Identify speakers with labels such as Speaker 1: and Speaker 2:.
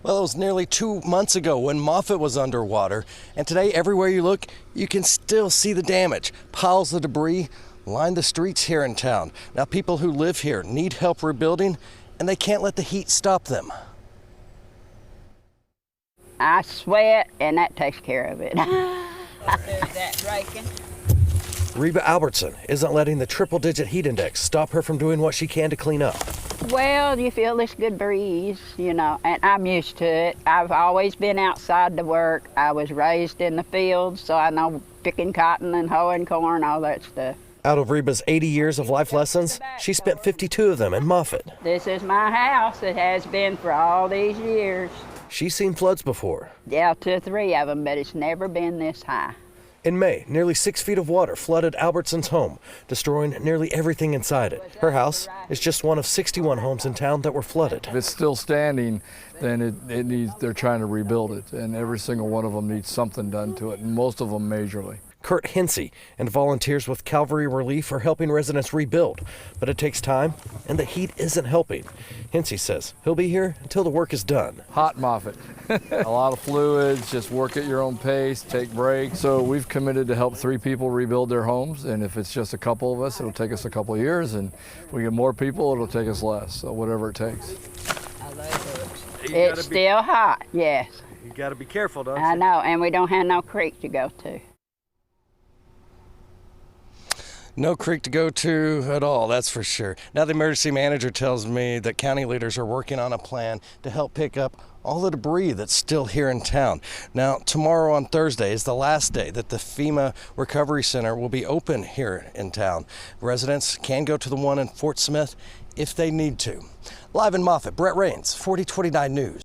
Speaker 1: Well, it was nearly 2 months ago when Moffett was underwater, and today everywhere you look, you can still see the damage. Piles of debris line the streets here in town. Now, people who live here need help rebuilding, and they can't let the heat stop them.
Speaker 2: I sweat, and that takes care of it.
Speaker 1: Reba Albertson isn't letting the triple-digit heat index stop her from doing what she can to clean up.
Speaker 2: Well, you feel this good breeze, you know, and I'm used to it. I've always been outside to work. I was raised in the fields, so I know picking cotton and hoeing corn, all that stuff.
Speaker 1: Out of Reba's 80 years of life lessons, she spent 52 of them in Moffett.
Speaker 2: This is my house. It has been for all these years.
Speaker 1: She's seen floods before.
Speaker 2: Yeah, 2 or 3 of them, but it's never been this high.
Speaker 1: In May, nearly 6 feet of water flooded Albertson's home, destroying nearly everything inside it. Her house is just one of 61 homes in town that were flooded.
Speaker 3: If it's still standing, then they're trying to rebuild it, and every single one of them needs something done to it, and most of them majorly.
Speaker 1: Kurt Hinsey and volunteers with Calvary Relief are helping residents rebuild, but it takes time, and the heat isn't helping. Hinsey says he'll be here until the work is done.
Speaker 3: Hot Moffett. A lot of fluids, just work at your own pace, take breaks. So we've committed to help 3 people rebuild their homes, and if it's just a couple of us, it'll take us a couple of years, and if we get more people, it'll take us less, so whatever it takes.
Speaker 2: It's still hot, yes.
Speaker 1: You gotta be careful, don't you?
Speaker 2: I know, and we don't have no creek to go to.
Speaker 1: No creek to go to at all, that's for sure. Now the emergency manager tells me that county leaders are working on a plan to help pick up all the debris that's still here in town. Now, tomorrow on Thursday is the last day that the FEMA Recovery Center will be open here in town. Residents can go to the one in Fort Smith if they need to. Live in Moffett, Brett Rains, 4029 News.